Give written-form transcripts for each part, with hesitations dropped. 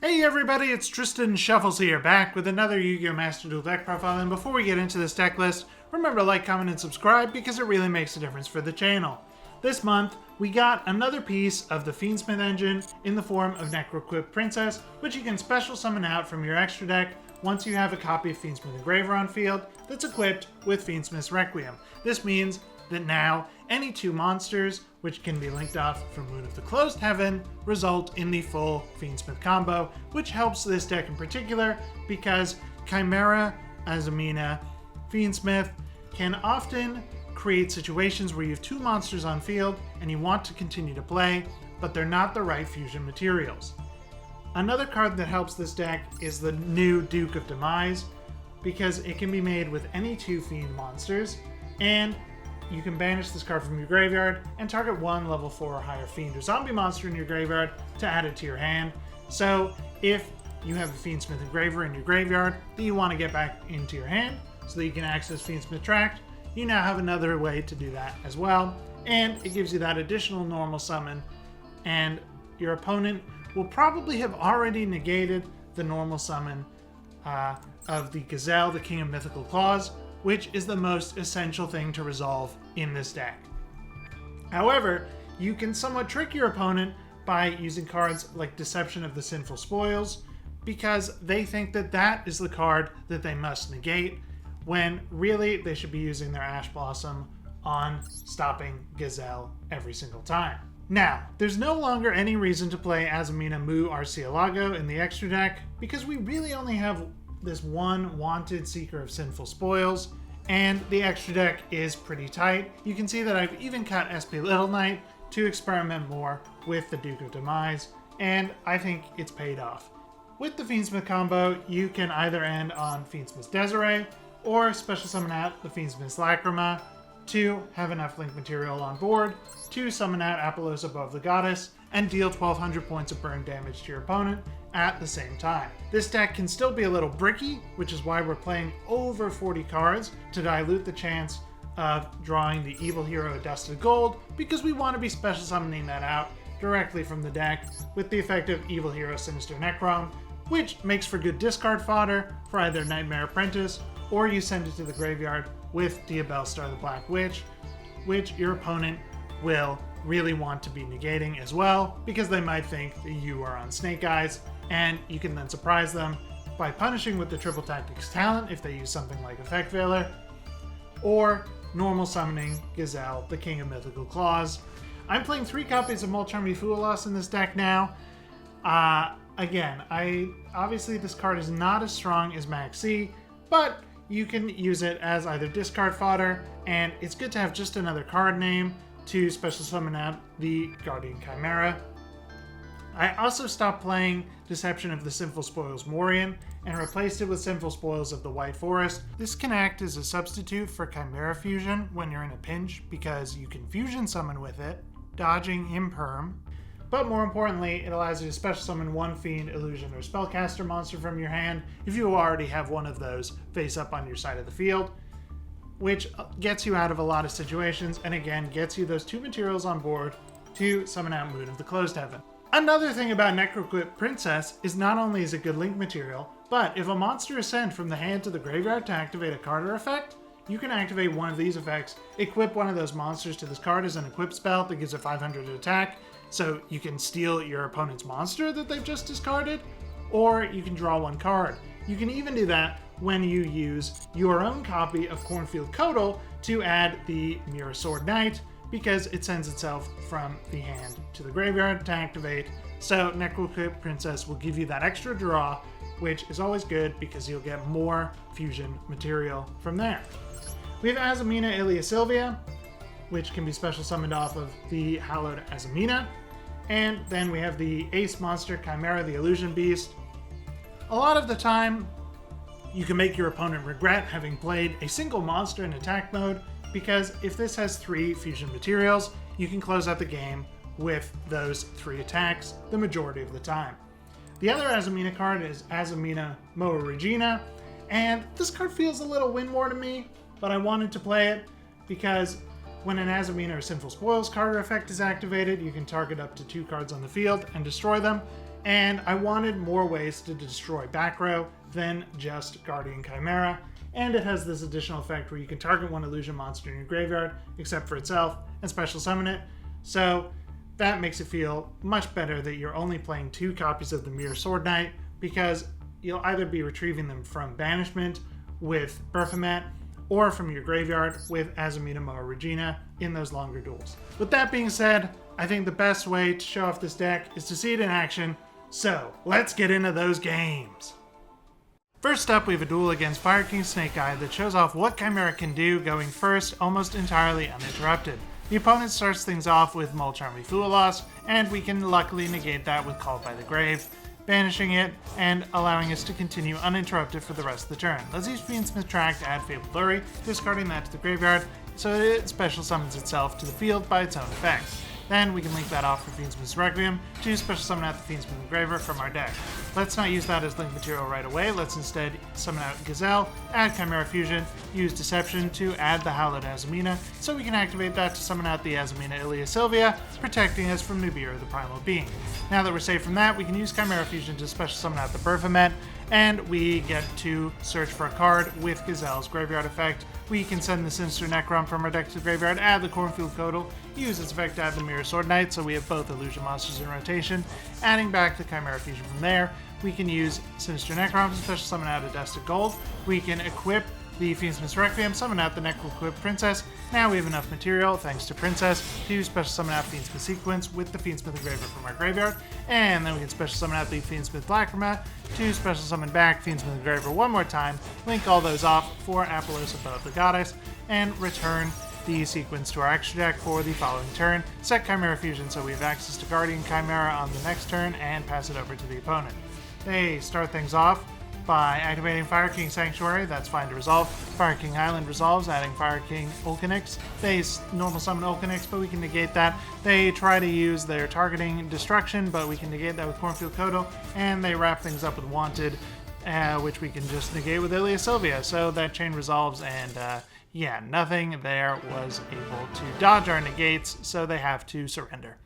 Hey everybody, it's Tristan Shuffles here, back with another Yu-Gi-Oh! Master Duel deck profile, and before we get into this deck list, remember to like, comment, and subscribe because it really makes a difference for the channel. This month, we got another piece of the Fiendsmith engine in the form of Necroquip Princess, which you can special summon out from your extra deck once you have a copy of Fiendsmith Engraver on field that's equipped with Fiendsmith's Requiem. This means that now any two monsters, which can be linked off from Moon of the Closed Heaven, result in the full Fiendsmith combo, which helps this deck in particular because Chimera Azamina Fiendsmith can often create situations where you have two monsters on field and you want to continue to play, but they're not the right fusion materials. Another card that helps this deck is the new Duke of Demise, because it can be made with any two Fiend monsters, and you can banish this card from your graveyard and target one level 4 or higher Fiend or Zombie monster in your graveyard to add it to your hand. So if you have a Fiendsmith Engraver in your graveyard that you want to get back into your hand so that you can access Fiendsmith Tract, you now have another way to do that as well. And it gives you that additional normal summon, and your opponent will probably have already negated the normal summon of the Gazelle, the King of Mythical Claws, which is the most essential thing to resolve in this deck. However, you can somewhat trick your opponent by using cards like Deception of the Sinful Spoils, because they think that that is the card that they must negate, when really they should be using their Ash Blossom on stopping Gazelle every single time. Now, there's no longer any reason to play Azamina Mu Arcielago in the extra deck, because we really only have this one wanted Seeker of Sinful Spoils, and the extra deck is pretty tight. You can see that I've even cut SP Little Knight to experiment more with the Duke of Demise, and I think it's paid off. With the Fiendsmith combo, you can either end on Fiendsmith's Desiree, or special summon out the Fiendsmith's Lacrima to have enough link material on board to summon out Apollos above the Goddess and deal 1200 points of burn damage to your opponent at the same time. This deck can still be a little bricky, which is why we're playing over 40 cards to dilute the chance of drawing the Evil Hero Dusted Gold, because we want to be special summoning that out directly from the deck with the effect of Evil Hero Sinister Necrom, which makes for good discard fodder for either Nightmare Apprentice, or you send it to the graveyard with Diabellstar the Black Witch, which your opponent will really want to be negating as well, because they might think that you are on Snake Eyes, and you can then surprise them by punishing with the Triple Tactics talent if they use something like Effect Veiler, or normal summoning Gazelle, the King of Mythical Claws. I'm playing 3 copies of Molcharmi Fualos in this deck now. Again, obviously this card is not as strong as Max C, but you can use it as either discard fodder, and it's good to have just another card name to special summon out the Guardian Chimera. I also stopped playing Deception of the Sinful Spoils Morian and replaced it with Sinful Spoils of the White Forest. This can act as a substitute for Chimera Fusion when you're in a pinch, because you can fusion summon with it, dodging Imperm. But more importantly, it allows you to special summon one Fiend, Illusion, or Spellcaster monster from your hand if you already have one of those face up on your side of the field, which gets you out of a lot of situations, and again, gets you those 2 materials on board to summon out Moon of the Closed Heaven. Another thing about Necroquip Princess is not only is it good link material, but if a monster is sent from the hand to the graveyard to activate a card or effect, you can activate one of these effects, equip one of those monsters to this card as an equip spell that gives it 500 attack, so you can steal your opponent's monster that they've just discarded, or you can draw one card. You can even do that when you use your own copy of Cornfield Codal to add the Mirror Sword Knight, because it sends itself from the hand to the graveyard to activate. So Necroquip Princess will give you that extra draw, which is always good because you'll get more fusion material from there. We have Azamina Ilia Sylvia, which can be special summoned off of the Hallowed Azamina. And then we have the Ace monster Chimera the Illusion Beast. A lot of the time, you can make your opponent regret having played a single monster in attack mode, because if this has 3 fusion materials, you can close out the game with those 3 attacks the majority of the time. The other Azamina card is Azamina Moa Regina, and this card feels a little win more to me, but I wanted to play it because When an Azamina or Sinful Spoils card or effect is activated, you can target up to 2 cards on the field and destroy them. And I wanted more ways to destroy back row than just Guardian Chimera. And it has this additional effect where you can target one illusion monster in your graveyard, except for itself, and special summon it. So that makes it feel much better that you're only playing 2 copies of the Mirror Sword Knight, because you'll either be retrieving them from banishment with Baphomet, or from your graveyard with Azamina Moa Regina in those longer duels. With that being said, I think the best way to show off this deck is to see it in action, so let's get into those games. First up, we have a duel against Fire King Snake Eye that shows off what Chimera can do going first almost entirely uninterrupted. The opponent starts things off with Mulcharmy Foolos, and we can luckily negate that with Called by the Grave, banishing it and allowing us to continue uninterrupted for the rest of the turn. Let's use Fiendsmith Track to add Fabled Lurry, discarding that to the graveyard so that it special summons itself to the field by its own effect. Then we can link that off for Fiendsmith's Requiem to special summon out the Fiendsmith Engraver from our deck. Let's not use that as link material right away. Let's instead summon out Gazelle, add Chimera Fusion, use Deception to add the Hallowed Azamina, so we can activate that to summon out the Azamina Ilia Sylvia, protecting us from Nibiru the Primal Being. Now that we're safe from that, we can use Chimera Fusion to special summon out the Baphomet, and we get to search for a card with Gazelle's graveyard effect. We can send the Sinister Necron from our deck to the graveyard, add the Cornfield Codal, use its effect to add the Mirror Sword Knight, so we have both illusion monsters in rotation. Adding back the Chimera Fusion from there, we can use Sinister Necron to special summon out a Dust of Gold. We can equip the Fiendsmith's Requiem, summon out the Necroquip Princess. Now we have enough material, thanks to Princess, to special summon out Fiendsmith Sequence with the Fiendsmith Engraver from our graveyard. And then we can special summon out the Fiendsmith Lacrima to special summon back Fiendsmith Engraver one more time, link all those off for Apollos above the Goddess, and return the sequence to our extra deck for the following turn. Set Chimera Fusion so we have access to Guardian Chimera on the next turn and pass it over to the opponent. They start things off by activating Fire King Sanctuary, that's fine to resolve. Fire King Island resolves, adding Fire King Ulcanix. They normal summon Ulcanix, but we can negate that. They try to use their targeting destruction, but we can negate that with Cornfield Codal, and they wrap things up with Wanted, which we can just negate with Ilia Sylvia. So that chain resolves, and yeah, nothing there was able to dodge our negates, so they have to surrender.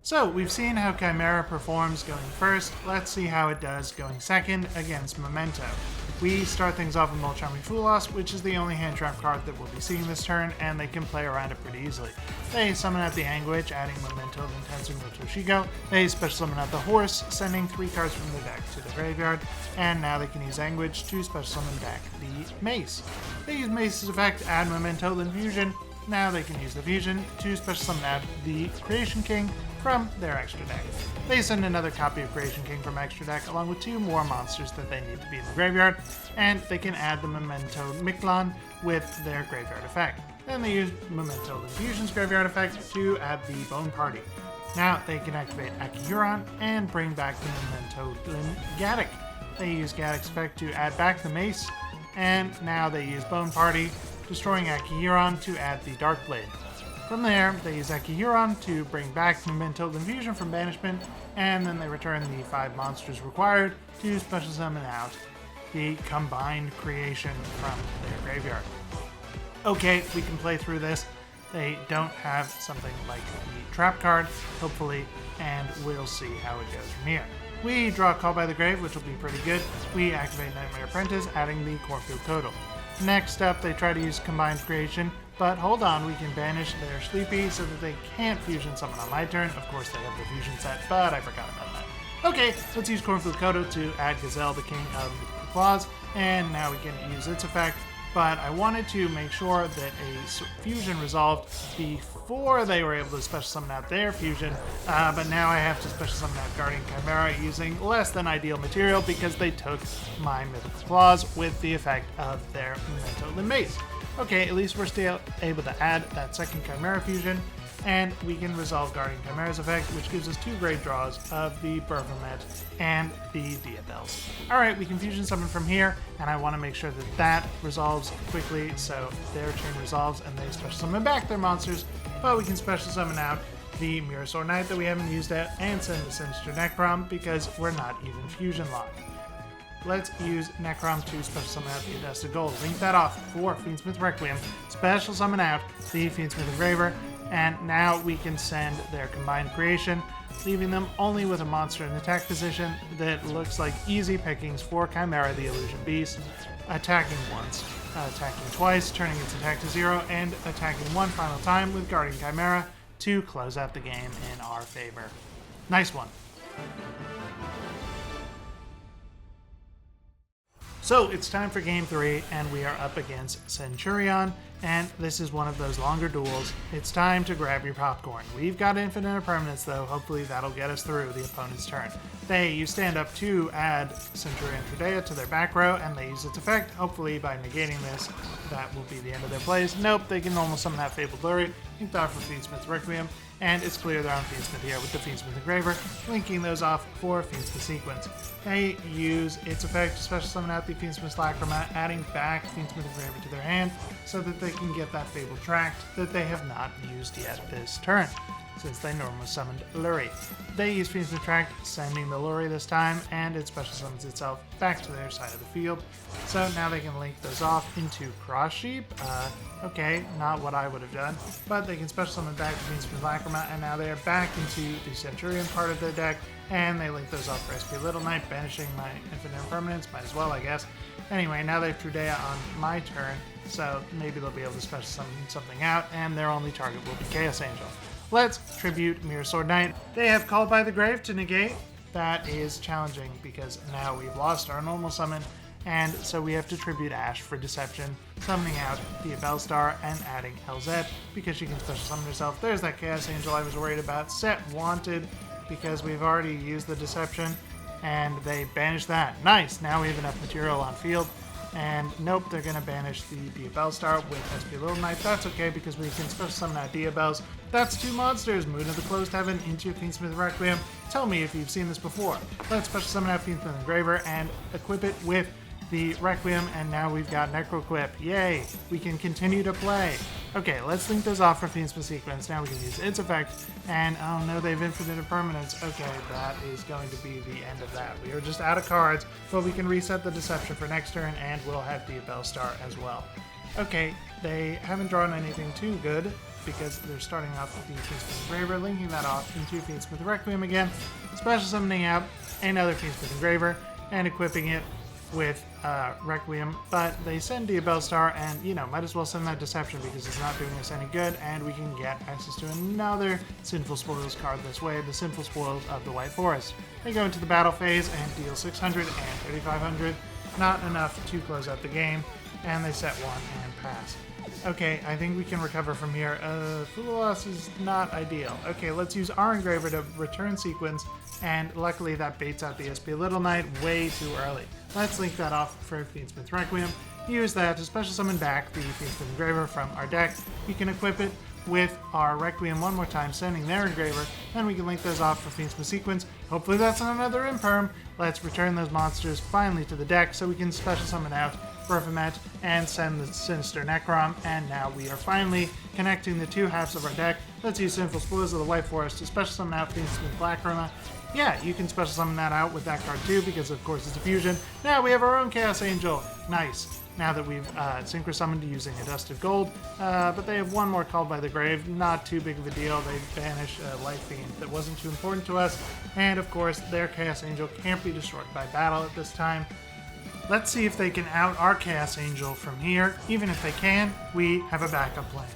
So, we've seen how Chimera performs going first. Let's see how it does going second against Memento. We start things off with Mulcharmy Foolos, which is the only hand trap card that we'll be seeing this turn, and they can play around it pretty easily. They summon out the Anguish, adding Memento of Intenser no Toshigo. They special summon out the Horse, sending 3 cards from the deck to the graveyard, and now they can use Anguish to special summon back the Mace. They use Mace's effect, add Memento, then Fusion. Now they can use the Fusion to special summon out the Creation King from their extra deck. They send another copy of Creation King from extra deck along with 2 more monsters that they need to be in the graveyard, and they can add the Memento Miklan with their graveyard effect. Then they use Memento the Fusion's graveyard effect to add the Bone Party. Now they can activate Akihuron and bring back the Memento Gaddock. They use Gaddock's effect to add back the Mace, and now they use Bone Party, destroying Akihuron to add the Darkblade. From there, they use Akihuron to bring back Memento Fusion from banishment, and then they return the 5 monsters required to special summon out the combined creation from their graveyard. Okay, we can play through this. They don't have something like the trap card, hopefully, and we'll see how it goes from here. We draw Call by the Grave, which will be pretty good. We activate Nightmare Apprentice, adding the Cornfield Codal. Next up, they try to use Combined Creation, but hold on, we can banish their Sleepy so that they can't Fusion Summon on my turn. Of course, they have the Fusion set, but I forgot about that. Okay, let's use Cornfield Codal to add Gazelle, the King of the Claws, and now we can use its effect, but I wanted to make sure that a Fusion resolved before they were able to special summon out their Fusion, but now I have to special summon out Guardian Chimera using less than ideal material because they took my Mythical Claws with the effect of their Memento Mace. Okay, at least we're still able to add that second Chimera Fusion, and we can resolve Guardian Chimera's effect, which gives us 2 great draws of the Baphomet and the Diabels. Alright, we can Fusion Summon from here, and I want to make sure that that resolves quickly, so their chain resolves and they special summon back their monsters, but we can special summon out the Mirror Sword Knight that we haven't used yet, and send the Sinister Necron because we're not even Fusion locked. let's use Necrom to special summon out the Adusted Gold. Link that off for Fiendsmith Requiem, special summon out the Fiendsmith Engraver, and now we can send their combined creation, leaving them only with a monster in attack position that looks like easy pickings for Chimera the Illusion Beast, attacking once, attacking twice, turning its attack to 0, and attacking one final time with Guardian Chimera to close out the game in our favor. Nice one. So it's time for game 3, and we are up against Centurion, and this is one of those longer duels. It's time to grab your popcorn. We've got infinite permanence though, hopefully that'll get us through the opponent's turn. You stand up to add Centurion Trudea to their back row, and they use its effect. Hopefully by negating this, that will be the end of their plays. Nope, they can normal summon that Fabled Lurry, link that for Fiendsmith Requiem, and it's clear they're on Fiendsmith here with the Fiendsmith Engraver, linking those off for Fiendsmith Sequence. They use its effect to special summon out the Fiendsmith Lacrima, adding back Fiendsmith Engraver to their hand so that they can get that Fabled Tract that they have not used yet this turn, since they normally summoned Lurry. They use Fiendsmith Tract, sending the Lurry this time, and it special summons itself back to their side of the field. So now they can link those off into Cross Sheep. Okay, not what I would have done, but they can special summon back to Fiendsmith Lacrima, and now they are back into the Centurion part of their deck, and they link those off for SP Little Knight, banishing my infinite impermanence. Might as well, I guess. Anyway, now they have Trudea on my turn, so maybe they'll be able to special summon something out, and their only target will be Chaos Angel. Let's tribute Mirror Sword Knight. They have Called by the Grave to negate. That is challenging because now we've lost our normal summon, and so we have to tribute Ash for Deception, summoning out the Bellstar and adding LZ because she can special summon herself. There's that Chaos Angel I was worried about. Set Wanted because we've already used the Deception, and they banish that. Nice! Now we have enough material on field. And nope, they're going to banish the Bellstar with SP Little Knight. That's okay because we can special summon out Diabells. That's 2 monsters, Moon of the Closed Heaven into Fiendsmith Requiem. Tell me if you've seen this before. Let's special summon out Fiendsmith Engraver and equip it with the Requiem, and now we've got Necroquip. Yay! We can continue to play. Okay, let's link those off for Fiendsmith Sequence. Now we can use its effect, and oh no, they have infinite impermanence. Okay, that is going to be the end of that. We are just out of cards, but we can reset the Deception for next turn, and we'll have the Bellstar as well. Okay, they haven't drawn anything too good, because they're starting off with the Fiendsmith Engraver, linking that off into Fiendsmith Requiem again, special summoning out another Fiendsmith Engraver, and equipping it with Requiem, but they send Bellstar, and might as well send that Deception because it's not doing us any good, and we can get access to another Sinful Spoils card this way, the Sinful Spoils of the White Forest. They go into the battle phase and deal 600 and 3500, not enough to close out the game, and they set 1 and pass. Okay, I think we can recover from here. Fool Loss is not ideal. Okay, let's use our Engraver to return Sequence, and luckily that baits out the SP Little Knight way too early. Let's link that off for Fiendsmith Requiem. Use that to special summon back the Fiendsmith Engraver from our deck. We can equip it with our Requiem one more time, sending their Engraver, then we can link those off for Fiendsmith Sequence. Hopefully that's not another Imperm. Let's return those monsters finally to the deck so we can special summon out Baphomet and send the Sinister Necrom, and now we are finally connecting the 2 halves of our deck. Let's use Sinful Spoils of the White Forest to special summon out Fiendsmith Lacrima. Yeah, you can special summon that out with that card too, because of course it's a fusion. Now we have our own Chaos Angel. Nice. Now that we've synchro summoned using Adusted Gold, but they have 1 more Called by the Grave. Not too big of a deal. They banish Life Fiend that wasn't too important to us, and of course their Chaos Angel can't be destroyed by battle at this time. Let's see if they can out our Chaos Angel from here. Even if they can, we have a backup plan.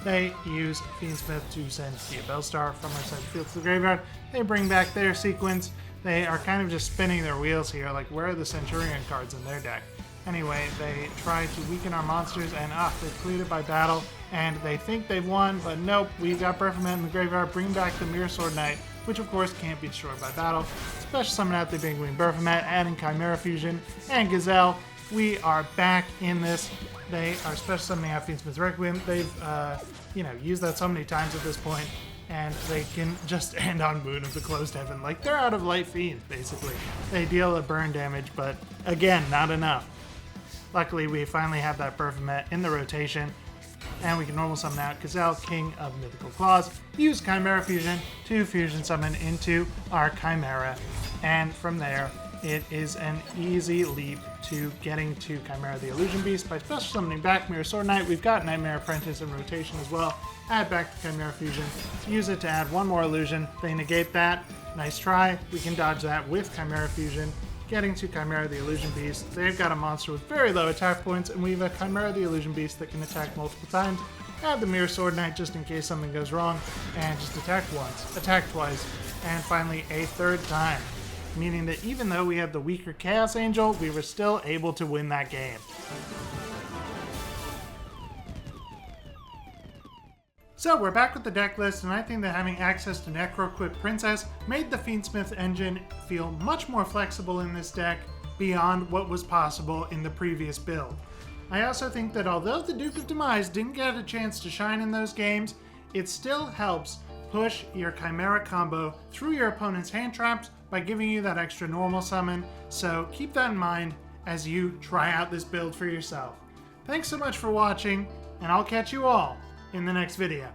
They use Fiendsmith to send the Bellstar from our side of the field to the graveyard. They bring back their Sequence. They are kind of just spinning their wheels here, like where are the Centurion cards in their deck? Anyway, they try to weaken our monsters, and they've cleared it by battle, and they think they've won, but nope, we've got Baphomet in the graveyard. Bring back the Mirror Sword Knight, which of course can't be destroyed by battle. Special summon out the Big Wing Baphomet, adding Chimera Fusion and Gazelle. We are back in this. They are special summoning out Fiendsmith Requiem. They've, used that so many times at this point, and they can just end on Moon of the Closed Heaven. Like, they're out of Light Fiend, basically. They deal a burn damage, but again, not enough. Luckily, we finally have that Baphomet in the rotation, and we can normal summon out Gazelle, King of Mythical Claws, use Chimera Fusion to fusion summon into our Chimera, and from there, it is an easy leap to getting to Chimera the Illusion Beast by special summoning back Mirror Sword Knight. We've got Nightmare Apprentice in rotation as well. Add back the Chimera Fusion, use it to add one more illusion. They negate that. Nice try. We can dodge that with Chimera Fusion. Getting to Chimera the Illusion Beast, they've got a monster with very low attack points, and we have a Chimera the Illusion Beast that can attack multiple times. Add the Mirror Sword Knight just in case something goes wrong, and just attack once, attack twice, and finally a third time. Meaning that even though we had the weaker Chaos Angel, we were still able to win that game. So we're back with the deck list, and I think that having access to Necroquip Princess made the Fiendsmith engine feel much more flexible in this deck beyond what was possible in the previous build. I also think that although the Duke of Demise didn't get a chance to shine in those games, it still helps push your Chimera combo through your opponent's hand traps by giving you that extra normal summon, so keep that in mind as you try out this build for yourself. Thanks so much for watching, and I'll catch you all in the next video.